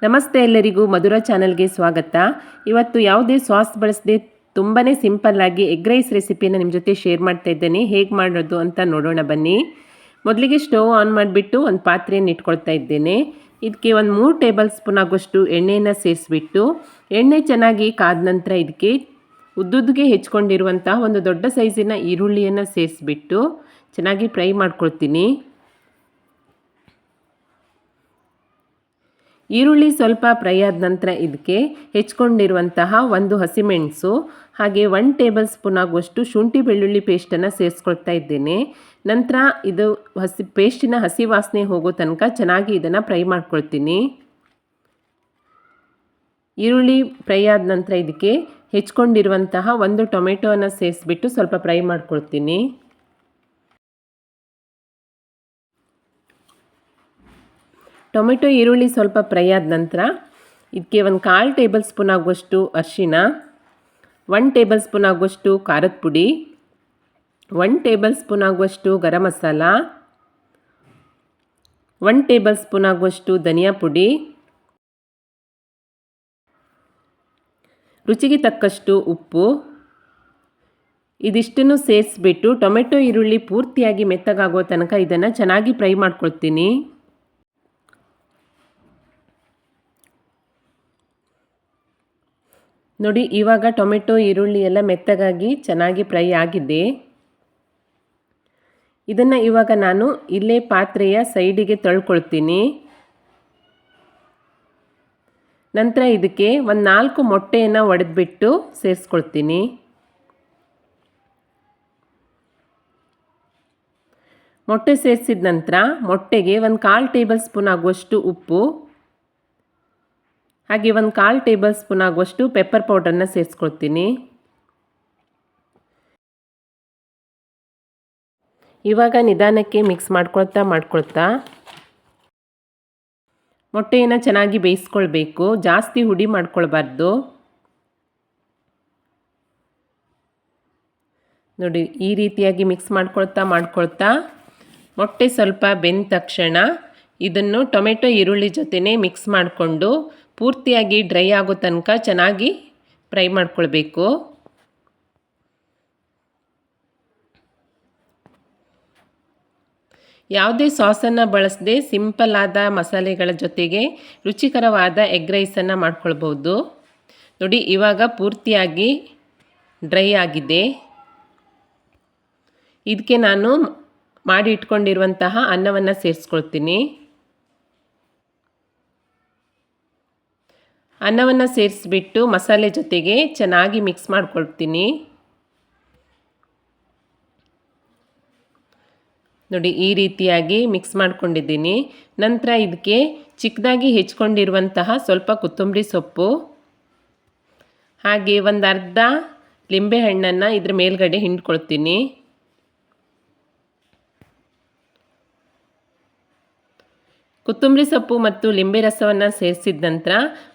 ನಮಸ್ತೆ ಎಲ್ಲರಿಗೂ ಮಧುರ ಚಾನಲ್ಗೆ ಸ್ವಾಗತ. ಇವತ್ತು ಯಾವುದೇ ಸಾಸ್ ಬಳಸದೆ ತುಂಬಾ ಸಿಂಪಲ್ಲಾಗಿ ಎಗ್ ರೈಸ್ ರೆಸಿಪಿಯನ್ನು ನಿಮ್ಮ ಜೊತೆ ಶೇರ್ ಮಾಡ್ತಾ ಇದ್ದೇನೆ. ಹೇಗೆ ಮಾಡೋದು ಅಂತ ನೋಡೋಣ ಬನ್ನಿ. ಮೊದಲಿಗೆ ಸ್ಟವ್ ಆನ್ ಮಾಡಿಬಿಟ್ಟು ಒಂದು ಪಾತ್ರೆಯನ್ನು ಇಟ್ಕೊಳ್ತಾ ಇದ್ದೇನೆ. ಇದಕ್ಕೆ ಒಂದು 3 ಟೇಬಲ್ ಸ್ಪೂನ್ ಆಗುವಷ್ಟು ಎಣ್ಣೆಯನ್ನು ಸೇರಿಸ್ಬಿಟ್ಟು ಎಣ್ಣೆ ಚೆನ್ನಾಗಿ ಕಾದ ನಂತರ ಇದಕ್ಕೆ ಉದ್ದುದ್ದಿಗೆ ಹೆಚ್ಕೊಂಡಿರುವಂತಹ ಒಂದು ದೊಡ್ಡ ಸೈಜಿನ ಈರುಳ್ಳಿಯನ್ನು ಸೇರಿಸ್ಬಿಟ್ಟು ಚೆನ್ನಾಗಿ ಫ್ರೈ ಮಾಡ್ಕೊಳ್ತೀನಿ. ಈರುಳ್ಳಿ ಸ್ವಲ್ಪ ಫ್ರೈ ಆದ ನಂತರ ಇದಕ್ಕೆ ಹೆಚ್ಕೊಂಡಿರುವಂತಹ ಒಂದು ಹಸಿಮೆಣಸು ಹಾಗೆ 1 ಟೇಬಲ್ ಸ್ಪೂನ್ ಆಗುವಷ್ಟು ಶುಂಠಿ ಬೆಳ್ಳುಳ್ಳಿ ಪೇಸ್ಟನ್ನು ಸೇರಿಸ್ಕೊಳ್ತಾ ಇದ್ದೇನೆ. ನಂತರ ಇದು ಪೇಸ್ಟಿನ ಹಸಿ ವಾಸನೆ ಹೋಗೋ ತನಕ ಚೆನ್ನಾಗಿ ಇದನ್ನು ಫ್ರೈ ಮಾಡ್ಕೊಳ್ತೀನಿ. ಈರುಳ್ಳಿ ಫ್ರೈ ಆದ ನಂತರ ಇದಕ್ಕೆ ಹೆಚ್ಕೊಂಡಿರುವಂತಹ ಒಂದು ಟೊಮೆಟೊವನ್ನು ಸೇರಿಸ್ಬಿಟ್ಟು ಸ್ವಲ್ಪ ಫ್ರೈ ಮಾಡ್ಕೊಳ್ತೀನಿ. ಟೊಮೆಟೊ ಈರುಳ್ಳಿ ಸ್ವಲ್ಪ ಫ್ರೈ ಆದ ನಂತರ ಇದಕ್ಕೆ ಒಂದು 1/4 ಟೇಬಲ್ ಸ್ಪೂನ್ ಆಗುವಷ್ಟು ಅರಿಶಿನ, 1 ಟೇಬಲ್ ಸ್ಪೂನ್ ಆಗುವಷ್ಟು ಖಾರದ ಪುಡಿ, 1 ಟೇಬಲ್ ಸ್ಪೂನ್ ಆಗುವಷ್ಟು ಗರಂ ಮಸಾಲ, 1 ಟೇಬಲ್ ಸ್ಪೂನ್ ಆಗುವಷ್ಟು ಧನಿಯಾ ಪುಡಿ, ರುಚಿಗೆ ತಕ್ಕಷ್ಟು ಉಪ್ಪು, ಇದಿಷ್ಟನ್ನು ಸೇರಿಸ್ಬಿಟ್ಟು ಟೊಮೆಟೊ ಈರುಳ್ಳಿ ಪೂರ್ತಿಯಾಗಿ ಮೆತ್ತಗಾಗೋ ತನಕ ಇದನ್ನು ಚೆನ್ನಾಗಿ ಫ್ರೈ ಮಾಡ್ಕೊಳ್ತೀನಿ. ನೋಡಿ, ಇವಾಗ ಟೊಮೆಟೊ ಈರುಳ್ಳಿ ಎಲ್ಲ ಮೆತ್ತಗಾಗಿ ಚೆನ್ನಾಗಿ ಫ್ರೈ ಆಗಿದೆ. ಇದನ್ನು ಇವಾಗ ನಾನು ಇಲ್ಲೇ ಪಾತ್ರೆಯ ಸೈಡಿಗೆ ತಳ್ಕೊಳ್ತೀನಿ. ನಂತರ ಇದಕ್ಕೆ ಒಂದು 4 ಮೊಟ್ಟೆಯನ್ನು ಒಡೆದ್ಬಿಟ್ಟು ಸೇರಿಸ್ಕೊಳ್ತೀನಿ. ಮೊಟ್ಟೆ ಸೇರಿಸಿದ ನಂತರ ಮೊಟ್ಟೆಗೆ ಒಂದು 1/4 ಟೇಬಲ್ ಸ್ಪೂನ್ ಆಗುವಷ್ಟು ಉಪ್ಪು ಹಾಗೆ ಒಂದು 1/4 ಟೇಬಲ್ ಸ್ಪೂನ್ ಆಗುವಷ್ಟು ಪೆಪ್ಪರ್ ಪೌಡರ್ನ ಸೇರಿಸ್ಕೊಳ್ತೀನಿ. ಇವಾಗ ನಿಧಾನಕ್ಕೆ ಮಿಕ್ಸ್ ಮಾಡ್ಕೊಳ್ತಾ ಮೊಟ್ಟೆಯನ್ನು ಚೆನ್ನಾಗಿ ಬೇಯಿಸ್ಕೊಳ್ಬೇಕು. ಜಾಸ್ತಿ ಹುಡಿ ಮಾಡ್ಕೊಳ್ಬಾರ್ದು. ನೋಡಿ, ಈ ರೀತಿಯಾಗಿ ಮಿಕ್ಸ್ ಮಾಡ್ಕೊಳ್ತಾ ಮೊಟ್ಟೆ ಸ್ವಲ್ಪ ಬೆಂದ ತಕ್ಷಣ ಇದನ್ನು ಟೊಮೆಟೊ ಈರುಳ್ಳಿ ಜೊತೆನೇ ಮಿಕ್ಸ್ ಮಾಡಿಕೊಂಡು ಪೂರ್ತಿಯಾಗಿ ಡ್ರೈ ಆಗೋ ತನಕ ಚೆನ್ನಾಗಿ ಫ್ರೈ ಮಾಡ್ಕೊಳ್ಬೇಕು. ಯಾವುದೇ ಸಾಸನ್ನು ಬಳಸದೆ ಸಿಂಪಲ್ ಆದ ಮಸಾಲೆಗಳ ಜೊತೆಗೆ ರುಚಿಕರವಾದ ಎಗ್ ರೈಸನ್ನು ಮಾಡ್ಕೊಳ್ಬೋದು. ನೋಡಿ, ಇವಾಗ ಪೂರ್ತಿಯಾಗಿ ಡ್ರೈ ಆಗಿದೆ. ಇದಕ್ಕೆ ನಾನು ಮಾಡಿ ಇಟ್ಕೊಂಡಿರುವಂತಹ ಅನ್ನವನ್ನು ಸೇರಿಸ್ಕೊಳ್ತೀನಿ. ಅನ್ನವನ್ನು ಸೇರಿಸ್ಬಿಟ್ಟು ಮಸಾಲೆ ಜೊತೆಗೆ ಚೆನ್ನಾಗಿ ಮಿಕ್ಸ್ ಮಾಡ್ಕೊಳ್ತೀನಿ. ನೋಡಿ, ಈ ರೀತಿಯಾಗಿ ಮಿಕ್ಸ್ ಮಾಡ್ಕೊಂಡಿದ್ದೀನಿ. ನಂತರ ಇದಕ್ಕೆ ಚಿಕ್ಕದಾಗಿ ಹೆಚ್ಕೊಂಡಿರುವಂತಹ ಸ್ವಲ್ಪ ಕೊತ್ತಂಬರಿ ಸೊಪ್ಪು ಹಾಗೆ ಒಂದು ಅರ್ಧ ಲಿಂಬೆಹಣ್ಣನ್ನು ಇದ್ರ ಮೇಲ್ಗಡೆ ಹಿಂಡ್ಕೊಳ್ತೀನಿ. ಕೊತ್ತಂಬರಿ ಸೊಪ್ಪು ಮತ್ತು ಲಿಂಬೆ ರಸವನ್ನು ಸೇರಿಸಿದ ನಂತರ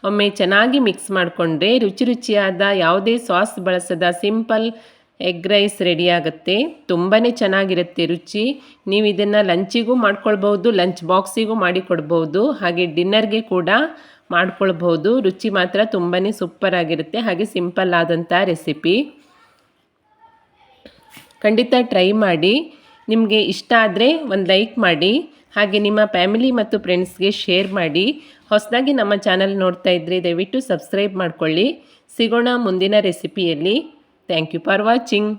ಒಮ್ಮೆ ಚೆನ್ನಾಗಿ ಮಿಕ್ಸ್ ಮಾಡಿಕೊಂಡ್ರೆ ರುಚಿಯಾದ ಯಾವುದೇ ಸಾಸ್ ಬಳಸದ ಸಿಂಪಲ್ ಎಗ್ ರೈಸ್ ರೆಡಿಯಾಗುತ್ತೆ. ತುಂಬಾ ಚೆನ್ನಾಗಿರುತ್ತೆ ರುಚಿ. ನೀವು ಇದನ್ನು ಲಂಚಿಗೂ ಮಾಡ್ಕೊಳ್ಬೋದು, ಲಂಚ್ ಬಾಕ್ಸಿಗೂ ಮಾಡಿಕೊಡ್ಬೋದು, ಹಾಗೆ ಡಿನ್ನರ್ಗೆ ಕೂಡ ಮಾಡ್ಕೊಳ್ಬೋದು. ರುಚಿ ಮಾತ್ರ ತುಂಬಾ ಸೂಪರಾಗಿರುತ್ತೆ. ಹಾಗೆ ಸಿಂಪಲ್ ಆದಂಥ ರೆಸಿಪಿ. ಖಂಡಿತ ಟ್ರೈ ಮಾಡಿ. ನಿಮಗೆ ಇಷ್ಟ ಆದರೆ ಒಂದು ಲೈಕ್ ಮಾಡಿ, ಹಾಗೆ ನಿಮ್ಮ ಫ್ಯಾಮಿಲಿ ಮತ್ತು ಫ್ರೆಂಡ್ಸ್ಗೆ ಶೇರ್ ಮಾಡಿ. ಹೊಸದಾಗಿ ನಮ್ಮ ಚಾನಲ್ ನೋಡ್ತಾ ಇದ್ದರೆ ದಯವಿಟ್ಟು ಸಬ್ಸ್ಕ್ರೈಬ್ ಮಾಡ್ಕೊಳ್ಳಿ. ಸಿಗೋಣ ಮುಂದಿನ ರೆಸಿಪಿಯಲ್ಲಿ. Thank you for watching.